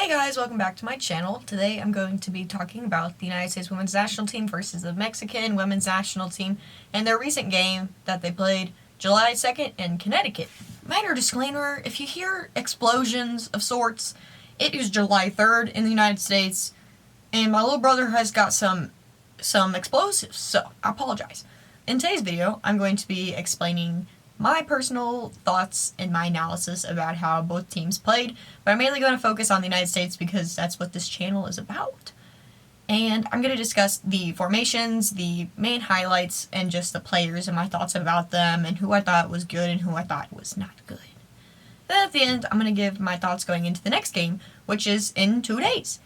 Hey guys, welcome back to my channel. Today I'm going to be talking about the United States women's national team versus the Mexican women's national team and their recent game that they played July 2nd in Connecticut. Minor disclaimer, if you hear explosions of sorts, it is July 3rd in the United States and my little brother has got some explosives, so I apologize. In today's video, I'm going to be explaining my personal thoughts and my analysis about how both teams played, but I'm mainly going to focus on the United States because that's what this channel is about. And I'm going to discuss the formations, the main highlights, and just the players and my thoughts about them and who I thought was good and who I thought was not good. Then at the end, I'm going to give my thoughts going into the next game, which is in 2 days.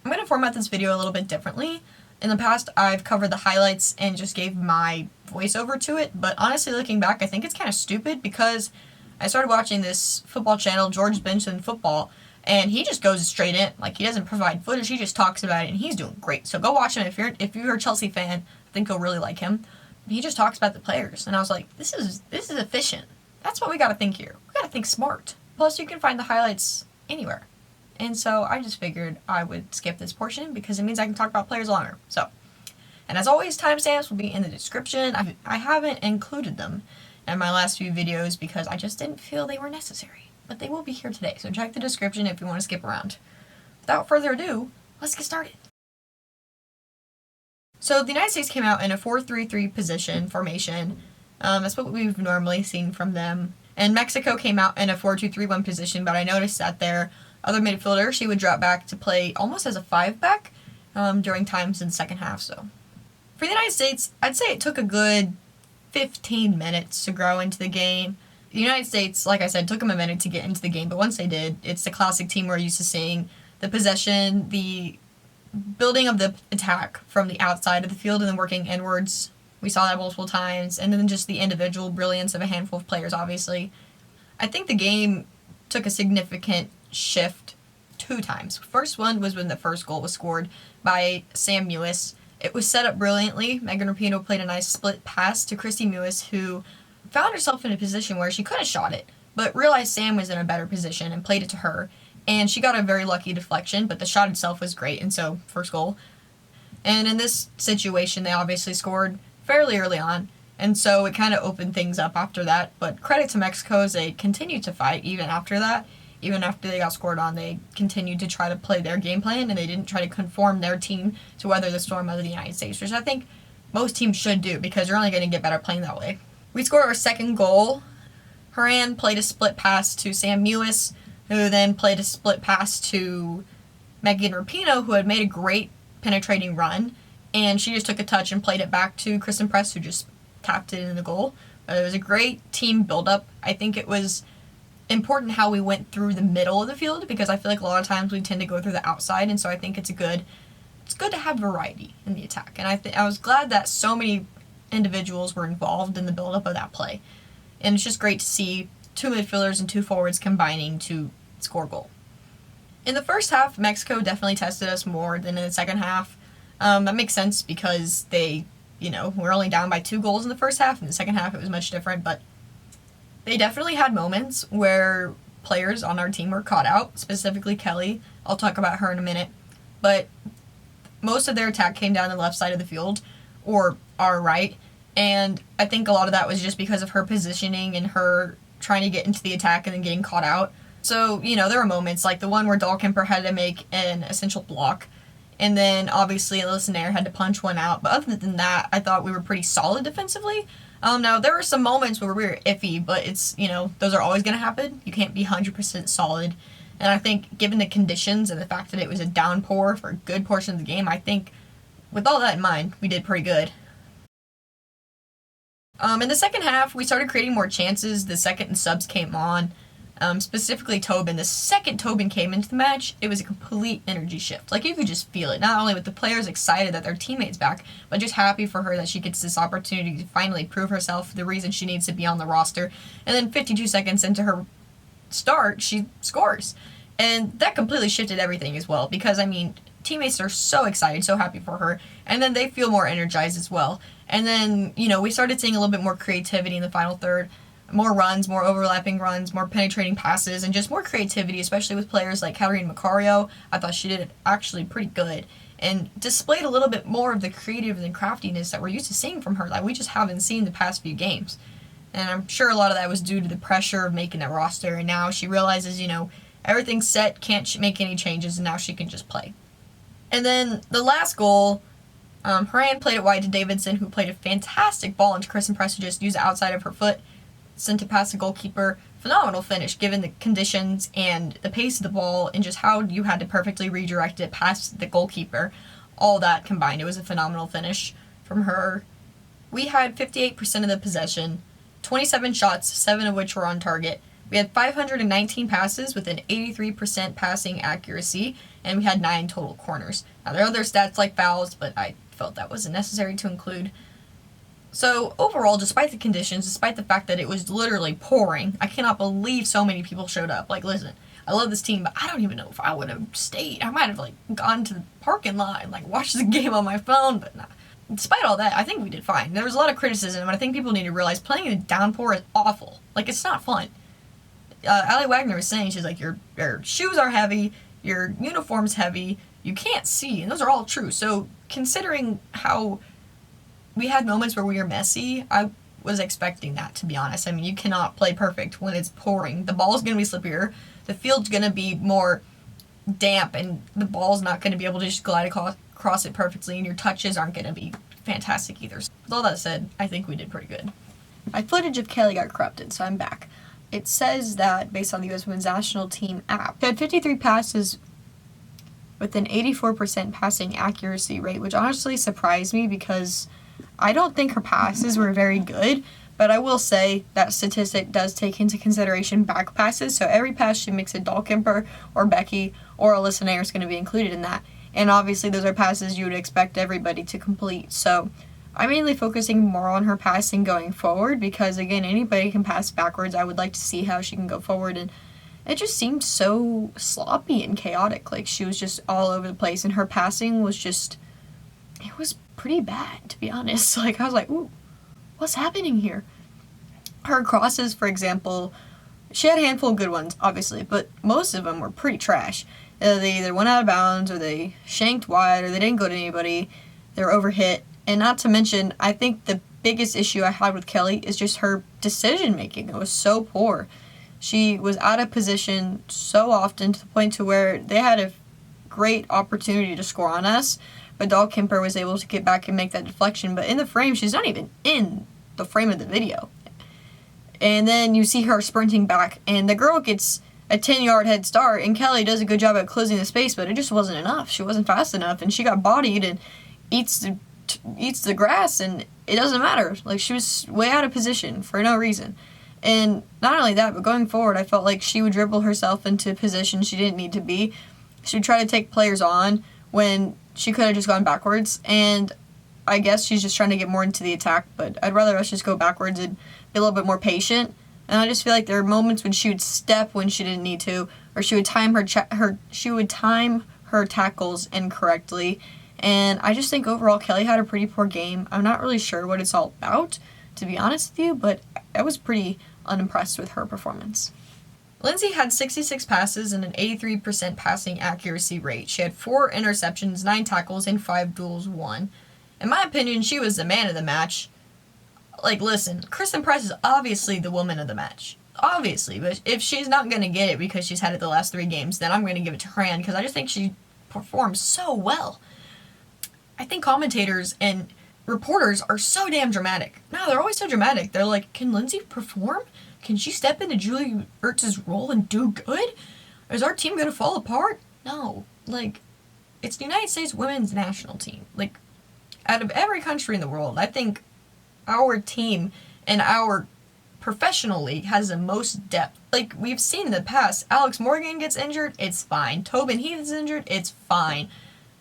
I'm going to format this video a little bit differently. In the past, I've covered the highlights and just gave my voiceover to it, but honestly, looking back, I think it's kind of stupid because I started watching this football channel, George Benson Football, and he just goes straight in. Like, he doesn't provide footage, he just talks about it, and he's doing great. So go watch him. If you're a Chelsea fan, I think you'll really like him. He just talks about the players, and I was like, this is efficient. That's what we gotta think here. We gotta think smart. Plus, you can find the highlights anywhere. And so I just figured I would skip this portion because it means I can talk about players longer. So, and as always, timestamps will be in the description. I haven't included them in my last few videos because I just didn't feel they were necessary. But they will be here today, so check the description if you want to skip around. Without further ado, let's get started. So the United States came out in a 4-3-3 position formation. That's what we've normally seen from them. And Mexico came out in a 4-2-3-1 position, but I noticed that their other midfielder, she would drop back to play almost as a 5-back during times in the second half. So for the United States, I'd say it took a good 15 minutes to grow into the game. The United States, like I said, took them a minute to get into the game, but once they did, it's the classic team we're used to seeing. The possession, the building of the attack from the outside of the field and then working inwards. We saw that multiple times, and then just the individual brilliance of a handful of players, obviously. I think the game took a significant shift 2 times. First one was when the first goal was scored by Sam Mewis. It was set up brilliantly. Megan Rapinoe played a nice split pass to Kristie Mewis, who found herself in a position where she could have shot it, but realized Sam was in a better position and played it to her. And she got a very lucky deflection, but the shot itself was great, and so first goal. And in this situation, they obviously scored fairly early on, and so it kind of opened things up after that. But credit to Mexico as they continued to fight even after that. Even after they got scored on, they continued to try to play their game plan, and they didn't try to conform their team to weather the storm of the United States, which I think most teams should do because you're only going to get better playing that way. We scored our second goal. Horan played a split pass to Sam Mewis, who then played a split pass to Megan Rapinoe, who had made a great penetrating run, and she just took a touch and played it back to Christen Press, who just tapped it in the goal. It was a great team build-up. I think it was important how we went through the middle of the field because I feel like a lot of times we tend to go through the outside, and so I think it's good to have variety in the attack. And I was glad that so many individuals were involved in the build-up of that play. And it's just great to see 2 midfielders and 2 forwards combining to score a goal. In the first half, Mexico definitely tested us more than in the second half. That makes sense because they, were only down by 2 goals in the first half. In the second half, it was much different, but they definitely had moments where players on our team were caught out, specifically Kelley. I'll talk about her in a minute. But most of their attack came down the left side of the field, or our right, and I think a lot of that was just because of her positioning and her trying to get into the attack and then getting caught out. So, there were moments like the one where Dahlkemper had to make an essential block, and then obviously Listener had to punch one out. But other than that, I thought we were pretty solid defensively. Now, there were some moments where we were iffy, but it's, those are always going to happen. You can't be 100% solid. And I think given the conditions and the fact that it was a downpour for a good portion of the game, I think with all that in mind, we did pretty good. In the second half, we started creating more chances the second the subs came on. Specifically Tobin. The second Tobin came into the match, it was a complete energy shift. Like, you could just feel it. Not only with the players excited that their teammate's back, but just happy for her that she gets this opportunity to finally prove herself, the reason she needs to be on the roster. And then 52 seconds into her start, she scores. And that completely shifted everything as well, because, teammates are so excited, so happy for her, and then they feel more energized as well. And then, we started seeing a little bit more creativity in the final third. more runs, more overlapping runs, more penetrating passes, and just more creativity, especially with players like Katarina Macario. I thought she did it actually pretty good and displayed a little bit more of the creative and craftiness that we're used to seeing from her that we just haven't seen the past few games. And I'm sure a lot of that was due to the pressure of making that roster, and now she realizes, everything's set, can't make any changes, and now she can just play. And then the last goal, Horan played it wide to Davidson, who played a fantastic ball into Christen Press, who just used the outside of her foot, sent it past the goalkeeper. Phenomenal finish, given the conditions and the pace of the ball, and just how you had to perfectly redirect it past the goalkeeper. All that combined, it was a phenomenal finish from her. We had 58% of the possession, 27 shots, 7 of which were on target. We had 519 passes with an 83% passing accuracy, and we had 9 total corners. Now, there are other stats like fouls, but I felt that wasn't necessary to include. So, overall, despite the conditions, despite the fact that it was literally pouring, I cannot believe so many people showed up. Like, listen, I love this team, but I don't even know if I would have stayed. I might have, gone to the parking lot and, watched the game on my phone, but nah. Despite all that, I think we did fine. There was a lot of criticism, and I think people need to realize playing in a downpour is awful. It's not fun. Ali Wagner was saying, she's like, your shoes are heavy, your uniform's heavy, you can't see, and those are all true. So, considering how we had moments where we were messy, I was expecting that, to be honest. I mean, you cannot play perfect when it's pouring. The ball's going to be slippier, the field's going to be more damp, and the ball's not going to be able to just glide across it perfectly, and your touches aren't going to be fantastic either. So, with all that said, I think we did pretty good. My footage of Kelley got corrupted, so I'm back. It says that, based on the US Women's National Team app, she had 53 passes with an 84% passing accuracy rate, which honestly surprised me because I don't think her passes were very good, but I will say that statistic does take into consideration back passes, so every pass she makes at Dahlkemper or Becky or Alyssa Nair is going to be included in that. And obviously those are passes you would expect everybody to complete, so I'm mainly focusing more on her passing going forward because, again, anybody can pass backwards. I would like to see how she can go forward, and it just seemed so sloppy and chaotic. She was just all over the place, and her passing was just, it was pretty bad, to be honest. I was like, ooh, what's happening here? Her crosses, for example, she had a handful of good ones, obviously, but most of them were pretty trash. They either went out of bounds, or they shanked wide, or they didn't go to anybody. They were overhit. And not to mention, I think the biggest issue I had with Kelley is just her decision-making. It was so poor. She was out of position so often to the point to where they had a great opportunity to score on us, but Dahlkemper was able to get back and make that deflection. But in the frame, she's not even in the frame of the video. And then you see her sprinting back, and the girl gets a 10-yard head start, and Kelley does a good job at closing the space, but it just wasn't enough. She wasn't fast enough, and she got bodied and eats the grass, and it doesn't matter. She was way out of position for no reason. And not only that, but going forward, I felt like she would dribble herself into positions she didn't need to be. She would try to take players on when she could have just gone backwards, and I guess she's just trying to get more into the attack, but I'd rather us just go backwards and be a little bit more patient. And I just feel like there are moments when she would step when she didn't need to, or she would time her tackles incorrectly. And I just think overall Kelley had a pretty poor game. I'm not really sure what it's all about, to be honest with you, but I was pretty unimpressed with her performance. Lindsey had 66 passes and an 83% passing accuracy rate. She had 4 interceptions, 9 tackles, and 5 duels won. In my opinion, she was the man of the match. Listen, Christen Press is obviously the woman of the match. Obviously, but if she's not going to get it because she's had it the last 3 games, then I'm going to give it to Horan because I just think she performs so well. I think commentators and reporters are so damn dramatic. No, they're always so dramatic. They're like, can Lindsey perform? Can she step into Julie Ertz's role and do good? Is our team going to fall apart? No. It's the United States women's national team. Out of every country in the world, I think our team and our professional league has the most depth. We've seen in the past, Alex Morgan gets injured, it's fine. Tobin Heath is injured, it's fine.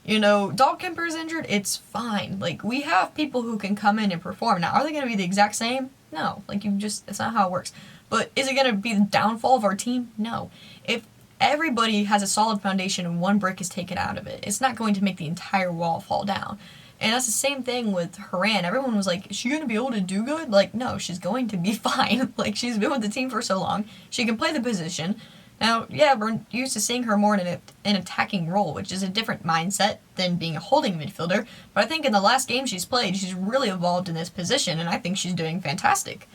Dahlkemper's injured, it's fine. We have people who can come in and perform. Now, are they going to be the exact same? No. It's not how it works. But is it going to be the downfall of our team? No. If everybody has a solid foundation and one brick is taken out of it, it's not going to make the entire wall fall down. And that's the same thing with Horan. Everyone was like, is she going to be able to do good? Like, no, she's going to be fine. Like, she's been with the team for so long. She can play the position. Now, yeah, we're used to seeing her more in an attacking role, which is a different mindset than being a holding midfielder. But I think in the last game she's played, she's really evolved in this position, and I think she's doing fantastic.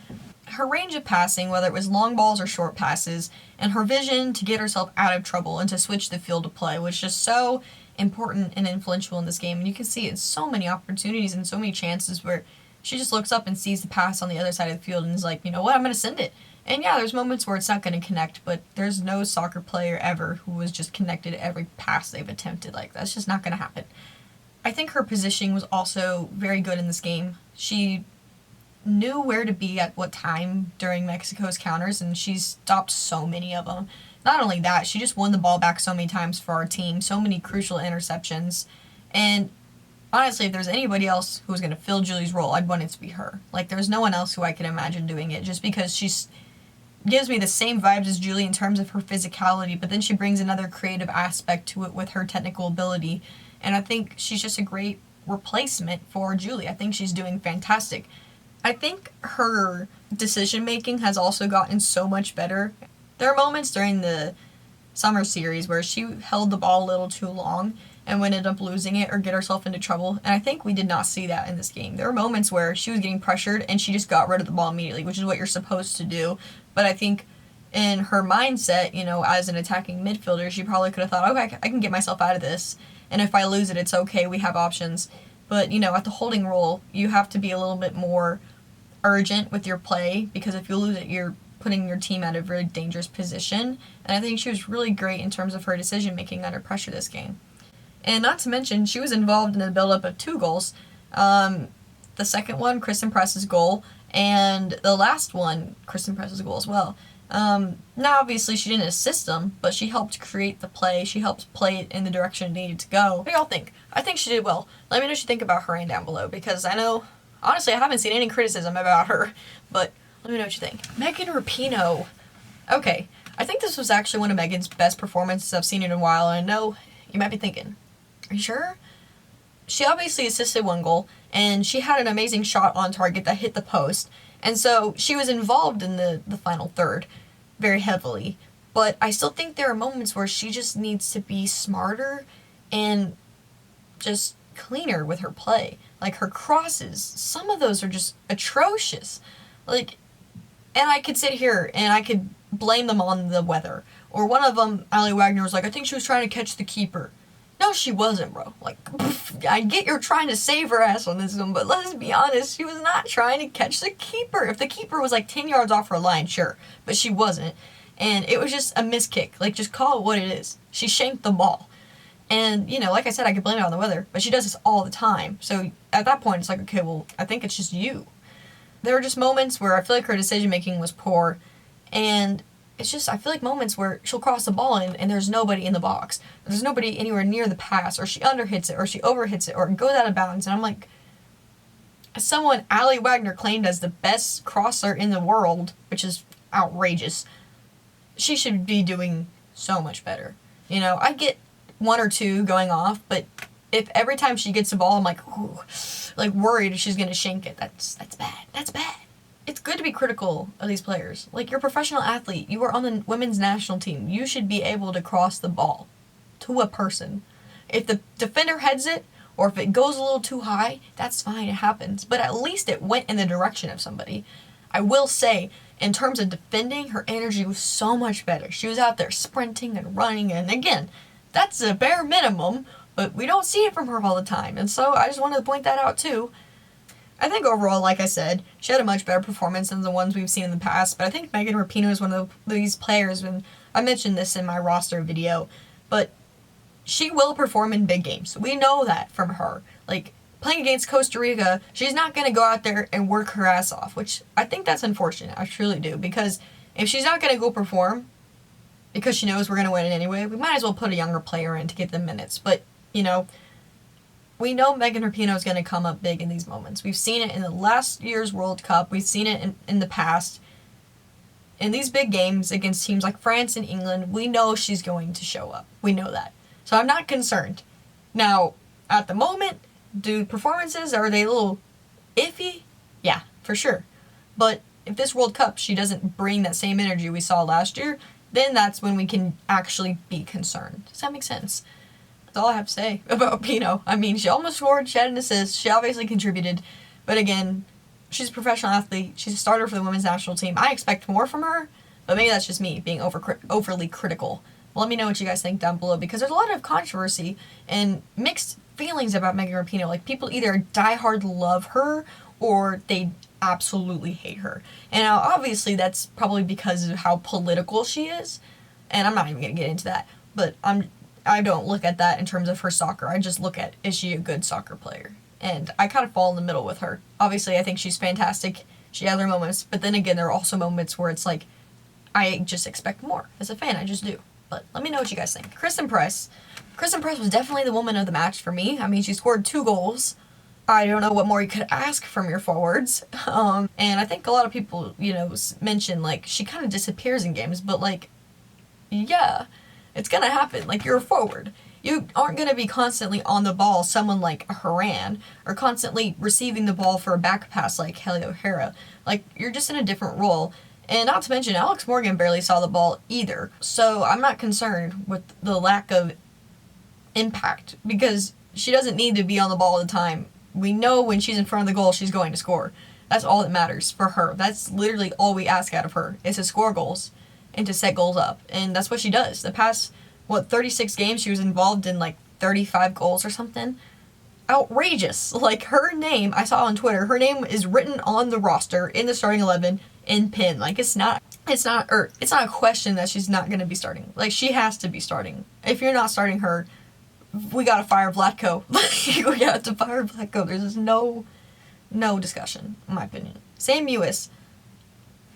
Her range of passing, whether it was long balls or short passes, and her vision to get herself out of trouble and to switch the field of play was just so important and influential in this game. And you can see it in so many opportunities and so many chances where she just looks up and sees the pass on the other side of the field and is like, you know what, I'm going to send it. And yeah, there's moments where it's not going to connect, but there's no soccer player ever who was just connected to every pass they've attempted. Like, that's just not going to happen. I think her positioning was also very good in this game. She knew where to be at what time during Mexico's counters, and she stopped so many of them. Not only that, she just won the ball back so many times for our team, so many crucial interceptions. And honestly, if there's anybody else who was going to fill Julie's role, I'd want it to be her. Like, there's no one else who I can imagine doing it, just because she's gives me the same vibes as Julie in terms of her physicality, but then she brings another creative aspect to it with her technical ability. And I think she's just a great replacement for Julie. I think she's doing fantastic. I think her decision-making has also gotten so much better. There are moments during the summer series where she held the ball a little too long and would end up losing it or get herself into trouble, and I think we did not see that in this game. There were moments where she was getting pressured and she just got rid of the ball immediately, which is what you're supposed to do. But I think in her mindset, you know, as an attacking midfielder, she probably could have thought, okay, I can get myself out of this, and if I lose it, it's okay, we have options. But, you know, at the holding role, you have to be a little bit more urgent with your play, because if you lose it, you're putting your team at a very dangerous position. And I think she was really great in terms of her decision-making under pressure this game. And not to mention, she was involved in the build-up of 2 goals. The second one, Christen Press's goal, and the last one, Christen Press's goal as well. Now, obviously, she didn't assist them, but she helped create the play. She helped play it in the direction it needed to go. What do y'all think? I think she did well. Let me know what you think about Horan down below, because I know, honestly, I haven't seen any criticism about her, but let me know what you think. Megan Rapinoe. Okay, I think this was actually one of Megan's best performances I've seen in a while, and I know you might be thinking, are you sure? She obviously assisted 1 goal, and she had an amazing shot on target that hit the post, and so she was involved in the final third very heavily. But I still think there are moments where she just needs to be smarter and just cleaner with her play. Like, her crosses, some of those are just atrocious. Like, and I could sit here and I could blame them on the weather. Or one of them, Ali Wagner, was like, I think she was trying to catch the keeper. No, she wasn't, bro. Like, I get you're trying to save her ass on this one, but let's be honest, she was not trying to catch the keeper. If the keeper was like 10 yards off her line, sure, but she wasn't. And it was just a miss kick. Like, just call it what it is. She shanked the ball. And, you know, like I said, I could blame it on the weather, but she does this all the time. So at that point, it's like, okay, well, I think it's just you. There were just moments where I feel like her decision-making was poor, and it's just, I feel like moments where she'll cross the ball and there's nobody in the box. There's nobody anywhere near the pass, or she underhits it, or she overhits it, or it goes out of bounds. And I'm like, as someone Ali Wagner claimed as the best crosser in the world, which is outrageous, she should be doing so much better. You know, I get 1 or 2 going off, but if every time she gets the ball, I'm like, ooh, like worried she's going to shank it, that's bad. That's bad. It's good to be critical of these players. Like, you're a professional athlete. You are on the women's national team. You should be able to cross the ball to a person. If the defender heads it, or if it goes a little too high, that's fine. It happens. But at least it went in the direction of somebody. I will say, in terms of defending, her energy was so much better. She was out there sprinting and running, and again, that's a bare minimum, but we don't see it from her all the time. And so I just wanted to point that out too. I think overall, like I said, she had a much better performance than the ones we've seen in the past, but I think Megan Rapinoe is one of these players, and I mentioned this in my roster video, but she will perform in big games. We know that from her. Like, playing against Costa Rica, she's not going to go out there and work her ass off, which I think that's unfortunate. I truly do, because if she's not going to go perform, because she knows we're going to win it anyway, we might as well put a younger player in to get the minutes. But, you know, we know Megan Rapinoe is going to come up big in these moments. We've seen it in the last year's World Cup. We've seen it in the past. In these big games against teams like France and England, we know she's going to show up. We know that. So I'm not concerned. Now, at the moment, Do performances, are they a little iffy? Yeah, for sure. But if this World Cup she doesn't bring that same energy we saw last year, then that's when we can actually be concerned. Does that make sense? That's all I have to say about Rapinoe. I mean, she almost scored, she had an assist, she obviously contributed, but again, she's a professional athlete, she's a starter for the women's national team. I expect more from her, but maybe that's just me being overly critical. Well, let me know what you guys think down below, because there's a lot of controversy and mixed feelings about Megan Rapinoe. Like, people either diehard love her or they absolutely hate her. And now, obviously, that's probably because of how political she is, and I'm not even going to get into that, but I don't look at that in terms of her soccer. I just look at, is she a good soccer player? And I kind of fall in the middle with her. Obviously, I think she's fantastic. She has her moments, but then again, there are also moments where it's like, I just expect more. As a fan, I just do. But let me know what you guys think. Christen Press. Christen Press was definitely the woman of the match for me. I mean, she scored 2 goals. I don't know what more you could ask from your forwards. And I think a lot of people, mention, like, she kind of disappears in games. But, like, yeah, it's gonna happen. Like, you're a forward. You aren't gonna be constantly on the ball, someone like Horan, or constantly receiving the ball for a back pass like Kelley O'Hara. Like, you're just in a different role. And not to mention, Alex Morgan barely saw the ball either. So I'm not concerned with the lack of impact, because she doesn't need to be on the ball all the time. We know when she's in front of the goal, she's going to score. That's all that matters for her. That's literally all we ask out of her, is to score goals and to set goals up. And that's what she does. The past, 36 games, she was involved in like 35 goals or something. Outrageous. Like, her name, I saw on Twitter, her name is written on the roster in the starting 11 in pin. Like, it's not a question that she's not going to be starting. Like, she has to be starting. If you're not starting her, we gotta fire Vlatko. We got to fire Vlatko. There's just no discussion, in my opinion. Sam Mewis.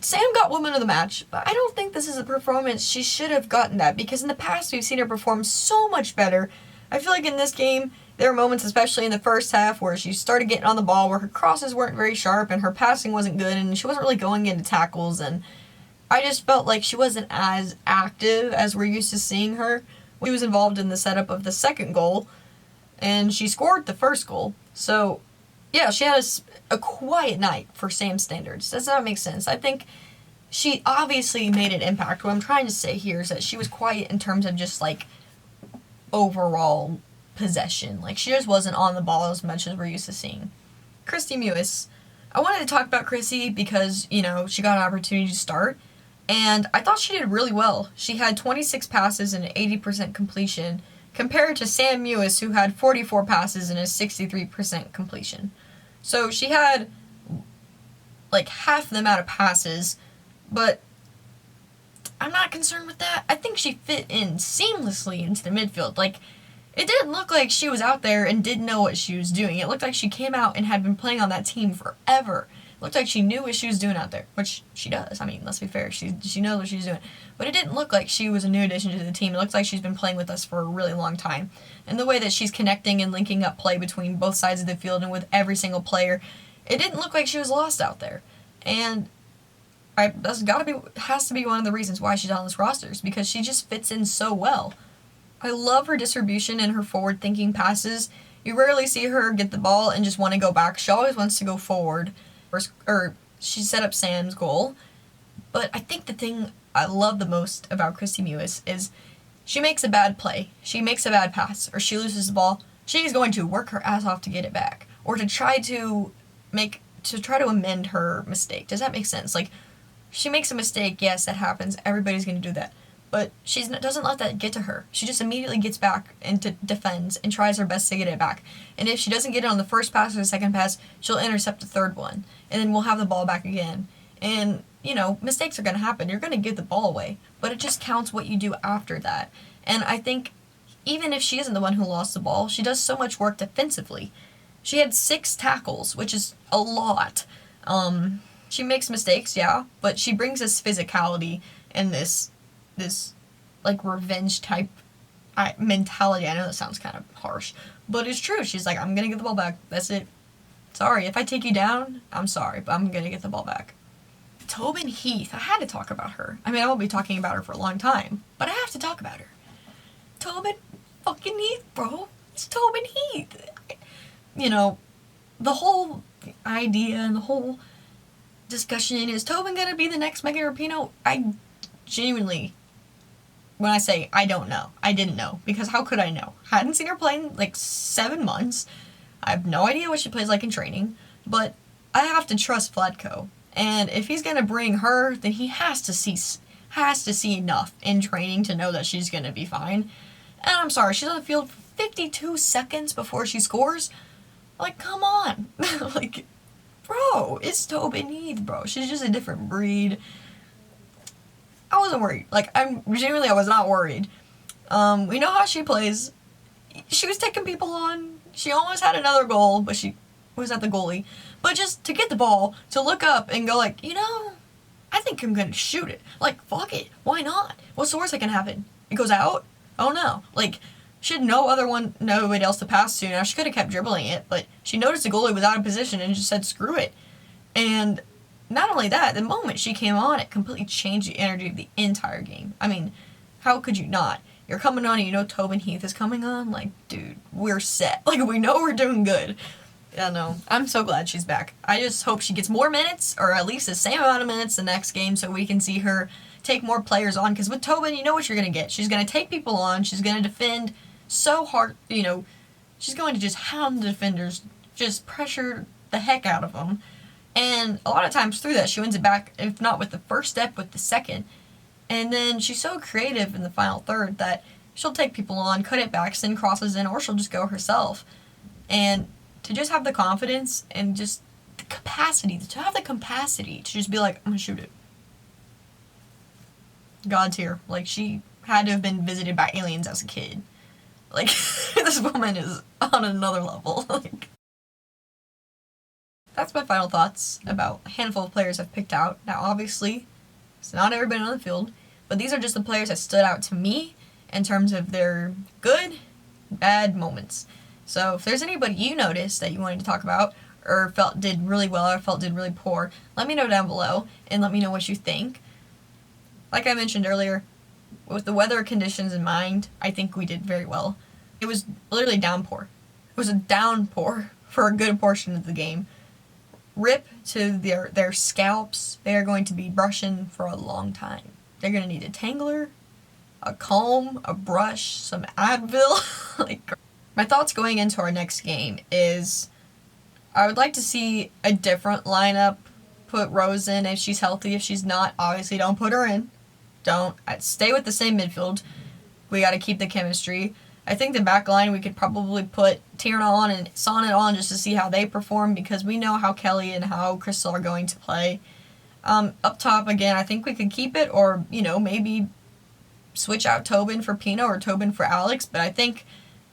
Sam got woman of the match, but I don't think this is a performance she should have gotten that, because in the past we've seen her perform so much better. I feel like in this game, there were moments, especially in the first half, where she started getting on the ball, where her crosses weren't very sharp, and her passing wasn't good, and she wasn't really going into tackles, and I just felt like she wasn't as active as we're used to seeing her. She was involved in the setup of the second goal, and she scored the first goal. So, yeah, she had a quiet night for Sam's standards. Does that make sense? I think she obviously made an impact. What I'm trying to say here is that she was quiet in terms of just, like, overall possession. Like, she just wasn't on the ball as much as we're used to seeing. Kristie Mewis. I wanted to talk about Kristie because, she got an opportunity to start, and I thought she did really well. She had 26 passes and an 80% completion, compared to Sam Mewis, who had 44 passes and a 63% completion. So she had, like, half the amount of passes, but I'm not concerned with that. I think she fit in seamlessly into the midfield. Like, it didn't look like she was out there and didn't know what she was doing. It looked like she came out and had been playing on that team forever. It looked like she knew what she was doing out there, which she does. I mean, let's be fair. She knows what she's doing. But it didn't look like she was a new addition to the team. It looks like she's been playing with us for a really long time. And the way that she's connecting and linking up play between both sides of the field and with every single player, it didn't look like she was lost out there. And has to be one of the reasons why she's on this roster, is because she just fits in so well. I love her distribution and her forward-thinking passes. You rarely see her get the ball and just want to go back. She always wants to go forward, or she set up Sam's goal. But I think the thing I love the most about Kristie Mewis is she makes a bad play, she makes a bad pass, or she loses the ball. She's going to work her ass off to get it back, or to try to amend her mistake. Does that make sense? Like, she makes a mistake, yes, that happens. Everybody's going to do that. But she doesn't let that get to her. She just immediately gets back and defends and tries her best to get it back. And if she doesn't get it on the first pass or the second pass, she'll intercept the third one. And then we'll have the ball back again. And, mistakes are going to happen. You're going to give the ball away. But it just counts what you do after that. And I think even if she isn't the one who lost the ball, she does so much work defensively. She had 6 tackles, which is a lot. She makes mistakes, yeah, but she brings this physicality and this like revenge type mentality. I know that sounds kind of harsh, but it's true. She's like, I'm gonna get the ball back. That's it. Sorry, if I take you down, I'm sorry, but I'm gonna get the ball back. Tobin Heath. I had to talk about her. I mean, I won't be talking about her for a long time, but I have to talk about her. Tobin fucking Heath, bro. It's Tobin Heath. you know, the whole idea and the whole discussion is Tobin gonna be the next Megan Rapinoe? I genuinely, when I say I don't know, I didn't know, because how could I know? Hadn't seen her play in like 7 months. I have no idea what she plays like in training, but I have to trust Vlatko. And if he's gonna bring her, then he has to see enough in training to know that she's gonna be fine. And I'm sorry, she's on the field for 52 seconds before she scores. Like, come on. Like, bro, it's Tobin Heath, bro. She's just a different breed. I wasn't worried. Like, I was not worried. We know how she plays. She was taking people on. She almost had another goal, but she was at the goalie. But just to get the ball, to look up and go like, I think I'm gonna shoot it. Like, fuck it. Why not? What's the worst that can happen? It goes out? Oh no. Like, she had nobody else to pass to. Now, she could have kept dribbling it, but she noticed the goalie was out of position and just said, screw it. And not only that, the moment she came on, it completely changed the energy of the entire game. I mean, how could you not? You're coming on and you know Tobin Heath is coming on. Like, dude, we're set. Like, we know we're doing good. Yeah, no, I'm so glad she's back. I just hope she gets more minutes, or at least the same amount of minutes the next game, so we can see her take more players on. Because with Tobin, you know what you're going to get. She's going to take people on. She's going to defend so hard. She's going to just hound the defenders, just pressure the heck out of them. And a lot of times through that, she wins it back, if not with the first step, with the second. And then she's so creative in the final third that she'll take people on, cut it back, send crosses in, or she'll just go herself. And to just have the confidence and just the capacity, to just be like, I'm going to shoot it. God's here. Like, she had to have been visited by aliens as a kid. Like, this woman is on another level. Like, that's my final thoughts about a handful of players I've picked out. Now, obviously, it's not everybody on the field, but these are just the players that stood out to me in terms of their good, bad moments. So if there's anybody you noticed that you wanted to talk about, or felt did really well, or felt did really poor, let me know down below, and let me know what you think. Like I mentioned earlier, with the weather conditions in mind, I think we did very well. It was literally downpour. It was a downpour for a good portion of the game. Rip to their scalps. They are going to be brushing for a long time. They're going to need a tangler, a comb, a brush, some Advil. Like, my thoughts going into our next game is I would like to see a different lineup. Put Rose in if she's healthy. If she's not, obviously don't put her in. I'd stay with the same midfield. We got to keep the chemistry. I think the back line, we could probably put Tierna on and Sonnet on just to see how they perform, because we know how Kelley and how Crystal are going to play. Up top, again, I think we could keep it, or, maybe switch out Tobin for Pino or Tobin for Alex, but I think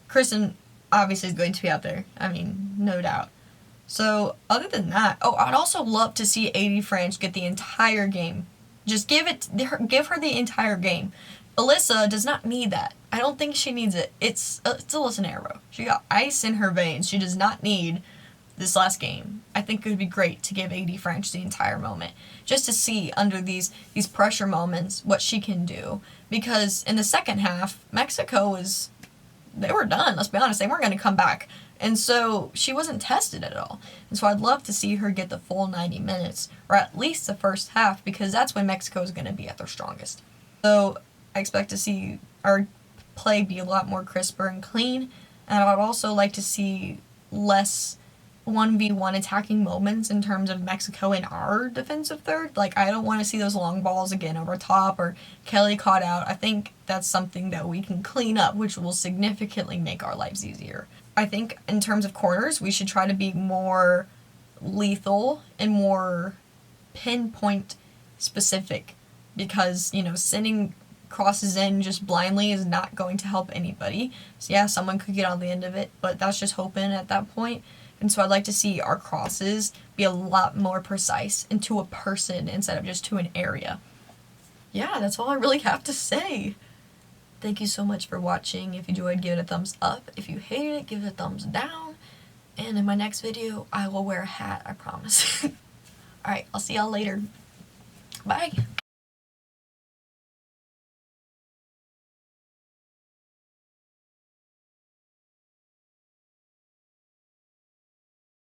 Christen obviously is going to be out there. I mean, no doubt. So, other than that, I'd also love to see AD French get the entire game. Just give her the entire game. Alyssa does not need that. I don't think she needs it. It's Alyssa Narrow. She got ice in her veins. She does not need this last game. I think it would be great to give AD French the entire moment, just to see under these pressure moments what she can do. Because in the second half, Mexico they were done. Let's be honest, they weren't going to come back. And so she wasn't tested at all. And so I'd love to see her get the full 90 minutes, or at least the first half, because that's when Mexico is going to be at their strongest. So I expect to see our play be a lot more crisper and clean. And I'd also like to see less 1v1 attacking moments in terms of Mexico in our defensive third. Like, I don't want to see those long balls again over top or Kelley caught out. I think that's something that we can clean up, which will significantly make our lives easier. I think in terms of corners, we should try to be more lethal and more pinpoint specific, because, sending crosses in just blindly is not going to help anybody. So yeah, someone could get on the end of it, but that's just hoping at that point. And so I'd like to see our crosses be a lot more precise and to a person instead of just to an area. Yeah, that's all I really have to say. Thank you so much for watching. If you enjoyed, give it a thumbs up. If you hated it, give it a thumbs down. And in my next video, I will wear a hat, I promise. Alright, I'll see y'all later. Bye.